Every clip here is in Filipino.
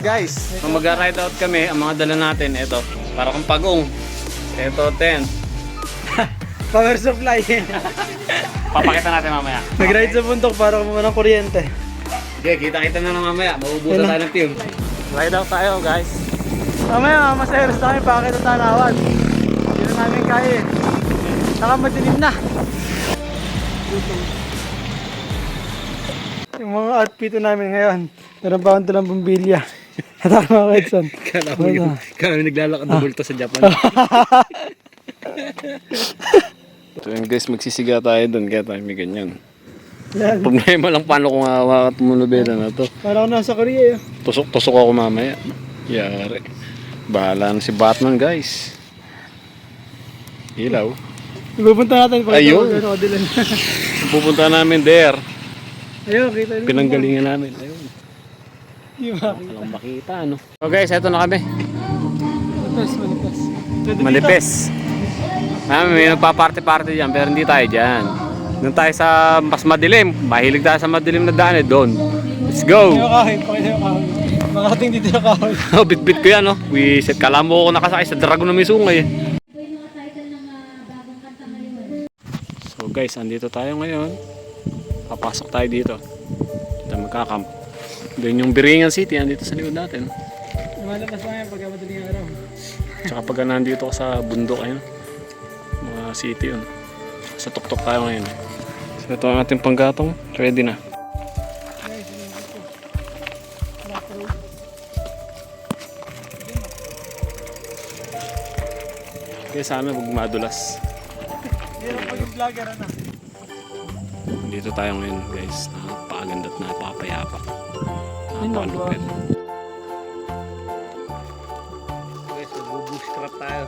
Guys, kung mag-ride out kami, ang mga dala natin, ito, para kung pagong. Ito, tent. Power supply. Papakita natin mamaya. Nag-ride sa bundok para kumuha ng kuryente. Okay, kita-kita na lang mamaya. Maubusan tayo ng team. Ride out tayo, guys. Mamaya, maseros na kami pakita tanawan. Hindi na namin kaya eh. Saka madilim na. Yung mga outfit namin ngayon, narabahan ito ng bumbilya. At mga kaitson. Kala mo naglalakad na bulto sa Japan. So yun guys, magsisiga tayo doon kaya tayo may ganyan. Yan. Problema lang paano kung hawakat mo nubera na to. Parang ako nasa Korea eh. Tusok ako mamaya. Yari. Bahala na si Batman guys. Ilaw. Ipupunta natin pa. Ayun. Pupunta namin there. Ayun, kita nyo. Pinanggalingan namin. Ayun. Di ba? Walang makita ano. So guys, eto na kami. Manipes. Manipes. May nagpa-party-party dyan pero hindi tayo dyan. Doon tayo sa mas madilim. Mahilig tayo sa madilim na daan eh. Doon. Let's go! Pakita yung kahoy. Pakita yung kahoy. Makating dito yung kahoy. Oh, bit-bit ko yan oh. Wisit. Kala mo ako nakasakay sa dragon na may sungay eh. So guys, andito tayo ngayon. Papasok tayo dito. Dito magkakamp. Doon yung Biringan City. Andito sa likod natin. Lumalabas lang yan pagka madaling araw. Tsaka pag nandito ka sa bundok ayun. Mga city yun. Sa tuktok tayo ngayon. So ito ang ating panggatong. Ready na. Kaya sana huwag madulas. Hindi lang pag-vlogger na. Dito tayo ngayon guys. Napakaganda at napakapayapa. Napakalupit. Guys, mag-bootstrap tayo.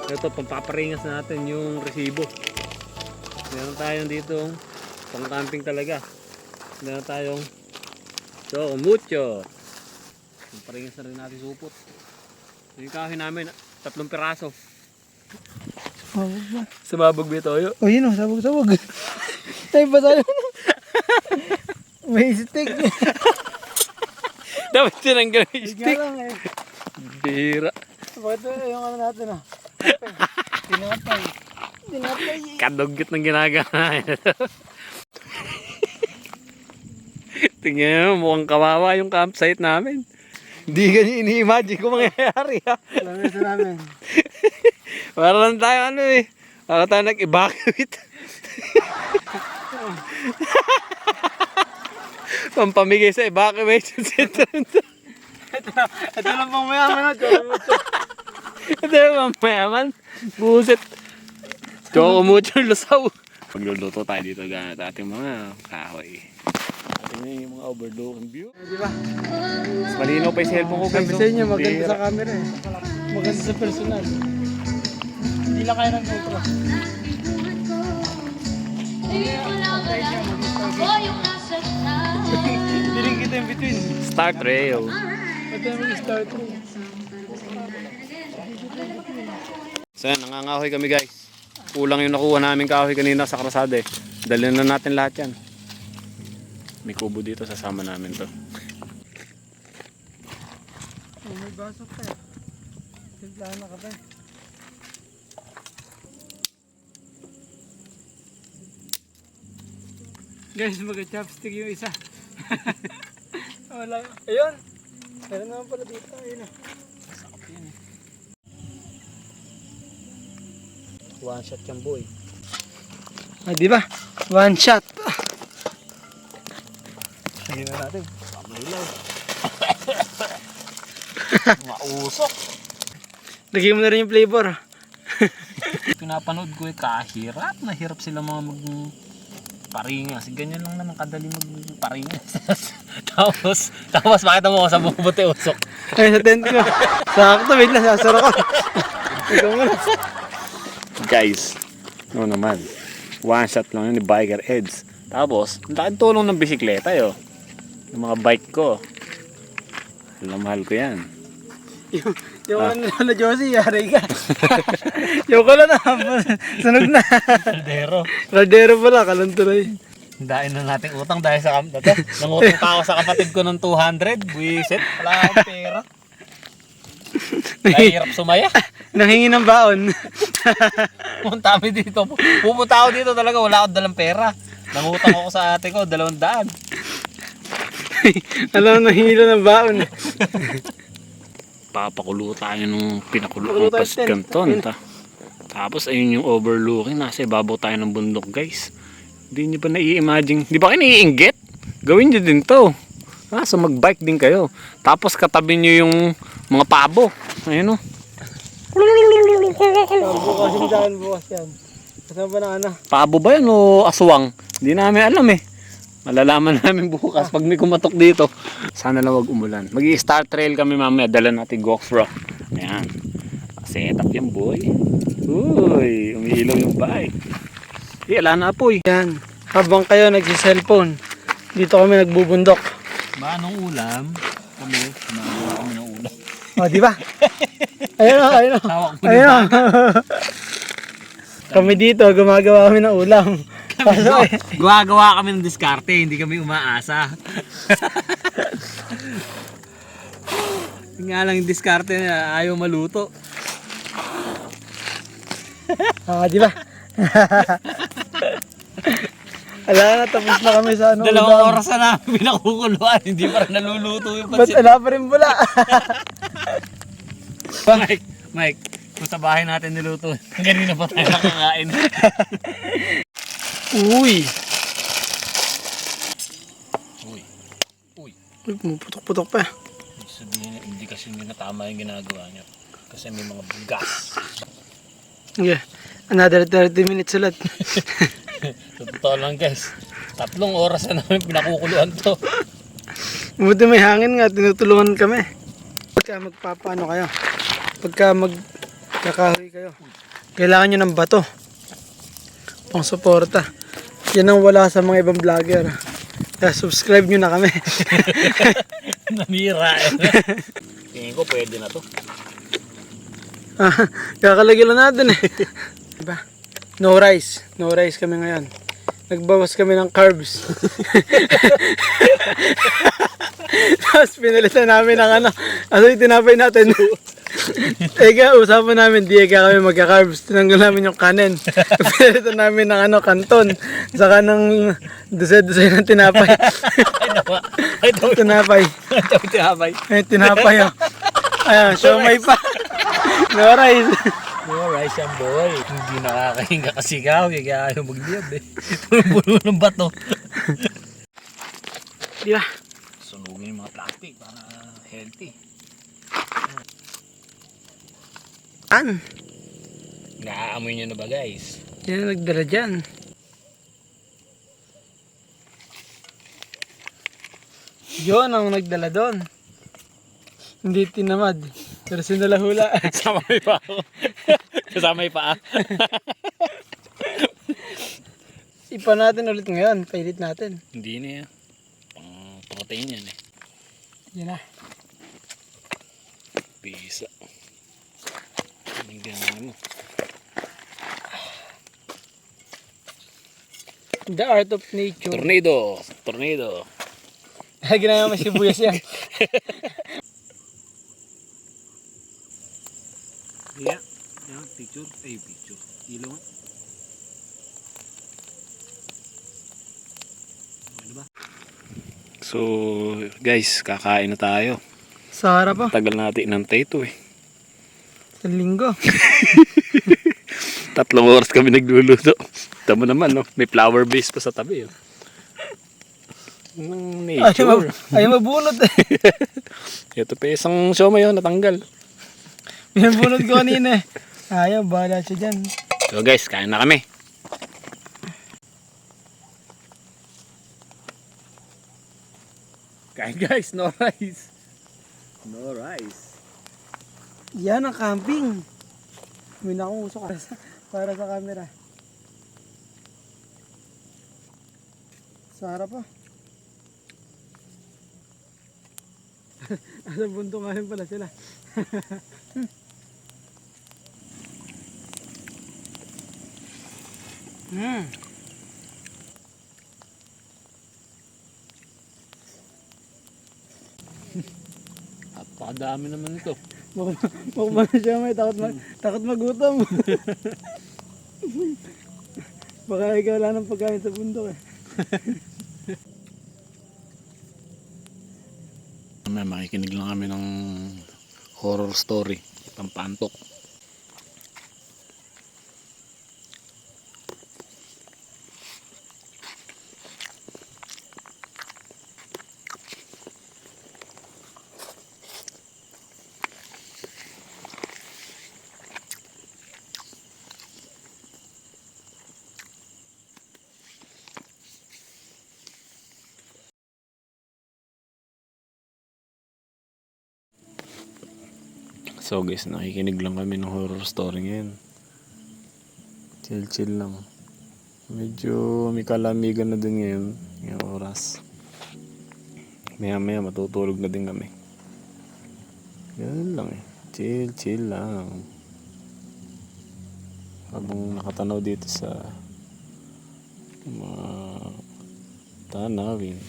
Ito, pampaparingas natin yung resibo. Meron tayong dito pang camping talaga. Meron tayong mucho. Pamparingas na rin natin supot. Yung kahoy namin, 3 piraso. Sabog ba? Sumabog ba ito? Oh, yun o. Sabog. Tayo ba tayo? May stick. Dapat tinanggal yung Bigyan stick. lang eh. Bira. Bakit yung ano natin ah? Tinapay. Kadugit ng ginagawa. Tingnan mo, mukhang kawawa yung campsite namin. Hindi ganyan ini-imagine kung mangyayari ha. Lamesa namin. Para lang tayo ano eh. Para tayo nag-evacuate. Pampamigay sa evacuation center. Ito lang pang mayaman na. Ito yung mayaman. Buset. Choco mucho lusaw. Pagluluto tayo dito gamit ating mga kahoy. Ating yung mga overlooking view. Di ba? Mas malinaw pa yung cellphone ko guys. Sabi sa inyo, maganda sa camera eh. Maganda sa personal. Hindi lang kaya ng GoPro. Hindi rin kita in between. Start rail. Ito yung mag-start rin. So yan, nangangahoy kami guys. Kulang yung nakuha namin kahoy kanina sa krasada eh. Dalhin na natin lahat yan. May kubo dito, sasama namin to. Oh, may baso pa eh. Simplahan na ka pa eh. Guys, mag-chopstick yung isa. Wala. Ayun! Meron naman pala dito. Ayun ah. Sakap yan eh. One shot yung boy. Ah, di ba? One shot. Lagyan na natin. Pamilaw. Mausok. Lagyan mo na rin yung flavor. Pinapanood ko eh, kahirap. Nahirap sila mga paringas. Ganyan lang naman kadali magparingas. tapos makita mo sa bubuti usok. Ay, sa tent ko. Sakto, wait lang. Sasara ko. Ikaw mo na. Guys, no naman. One shot lang yun ni Biker Eds. Tapos, ang laking tulong ng bisikleta yo. Yung mga bike ko. Mahal ko yan. Yung ano na Josie, yari ka. Yung ko lang na. Sunog na. Kaldero. Kaldero pala, kalanturay. Hindain na natin utang dahil sa nangutang pa ako sa kapatid ko ng 200. Buisit, wala akong pera. Kahirap sumaya. Nanghingi ng baon. Pumunta kami dito. Pumunta ako dito talaga, wala akong dalang pera. Nangutang ako sa ate ko, 200. Alam mo, nahihilo ng baon. Papakulo tayo nung pinakulo ang paskanton. Tapos ayun yung overlooking. Nasa ibabaw tayo ng bundok, guys. Hindi nyo ba nai-imagine? Di ba kayo nai-inggit? Gawin nyo din to. So mag-bike din kayo. Tapos katabi nyo yung mga pabo. Ayun o. Bukas yung daan, bukas yan. Kasama ba na ano? Pabo ba yan o aswang? Hindi namin alam eh. Malalaman namin bukas pag may kumatok dito. Sana lang wag umulan. Mag-i-start trail kami mamaya. Dala natin GoPro. Ayan. Setup yan, boy. Uy, umiilaw yung bike. Ala na po eh. Yan. Habang kayo nagsi-cellphone, dito kami nagbubundok. Ba, anong ulam? Kami, kumagawa kami ng ulam. O, di ba? Ayun o, ayun o. Tawak mo Ayun o. Kami dito, gumagawa kami ng ulam. Gumagawa kami ng diskarte, hindi kami umaasa. Yung nga lang yung diskarte na ayaw maluto. Di ba? Ala na, tapos na kami sa ano. 2 oras na namin pinakukuluan, hindi pa rin naluluto yung Ba't pansit. ala pa rin pula? Mike, kung sa bahay natin niluto, ganina pa tayo nakakain. Uy! Uy, Uy, pumuputok-putok pa. sabihin, hindi kasi hindi na tama yung ginagawa niyo. Kasi may mga gas. Yeah. Another 30 minutes ulit. So, totoo lang guys, 3 oras na namin pinakukuluan to. Buti may hangin nga, tinutulungan kami. Pagka magpapaano kayo, pagka magkakahoy kayo, kailangan nyo ng bato pang suporta. Yan ang wala sa mga ibang vlogger. Kaya subscribe nyo na kami. Namira eh. Tingin ko pwede na to. Kakalagyan lang natin eh. Diba? No rice. No rice kami ngayon. Nagbawas kami ng carbs. Tapos pinalitan namin ng ano. Ano yung tinapay natin? Ega, usapan namin, di kami magka-carbs. Tinanggal namin yung kanin. Pinalitan namin ng ano, kanton. Saka ng dusay-dusay ng tinapay. Tinapay. Ay, tinapay. Oh. Ayan, siomay pa. No rice. No rice yan boy. Hindi nakakahinga kasi ikaw. Kaya ayaw magliyab eh. Puno ng bato. Di ba? Sunugin yung mga plastic para healthy. An? Naaamoy nyo na ba guys? Yan ang nagdala dyan. Yun ang nagdala doon. Hindi tinamad. Pero sinalahula. Kasama pa ako. Kasama pa. Ipa natin ulit ngayon. Pailit natin. Hindi na yan. Pang protein yan eh. Yan na. Pisa. Ang ganyan mo. The art of nature. Tornado. Tornado. Ginagawa mo sibuyas yan. Yeah. Yeah, picture. Ay, picture. Ilaw nga. Ano ba? So, guys, kakain na tayo. Sa harap po. Tagal natin inantay ito eh. Sa linggo. 3 oras kami nagluluto. Tama naman, no? May flower base pa sa tabi. Oh. Ng nature. Ayaw mabunot eh. Ito pa isang siomay yun, natanggal. Binabunot ko kanina eh. Ayaw, bahala siya dyan. So guys, kain na kami. Kain guys, no rice. No rice. Yan ang camping. May nakusok para sa camera. Sa harap po. Asa bunto nga rin pala sila. Napakadami naman ito. Mukbang na siya may takot magutom. Baka ikaw wala ng pagkain sa bundok eh. May makikinig lang kami ng horror story. Pampantok. So guys, nakikinig lang kami ng horror story ngayon. Chill lang. Medyo may kalamigan na din ngayon, ngayong oras. Maya matutulog na din kami. Ganun lang eh. Chill lang. Habang nakatanaw dito sa mga tanawin.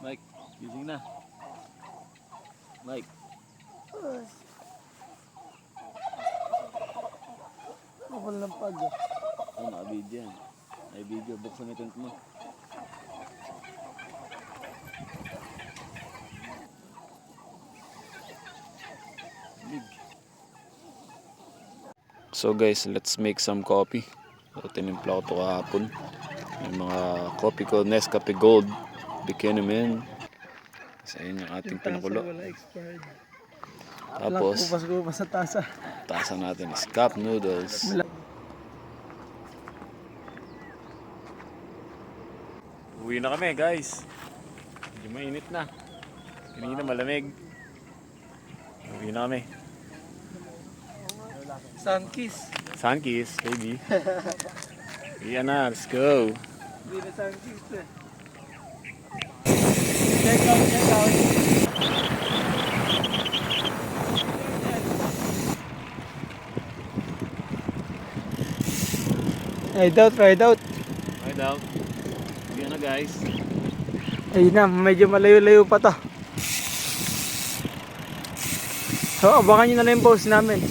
Mike, gising na. Mike. Kapal ng pag. Oh, naka-video yan. May video. Buksan mo yung tent mo. So guys, let's make some coffee. So, tinimpla ko ito kahapon. Yung mga coffee ko, Nescafe Gold. Bikini man. Kasi yun yung ating pinakulo. Wala expired. Tapos, Kupas sa tasa. tasa natin is cup noodles. Uwi na kami guys. Medyo mainit na. Kanina malamig. Uwi na kami. Sunkiss. Sunkiss, baby. Iyan na, let's go. Hindi na sunkiss eh. Check out. Ride out. Right out. Uwi na guys. Ayun na, medyo malayo-layo pa to. So, abangan nyo na lang yung post namin.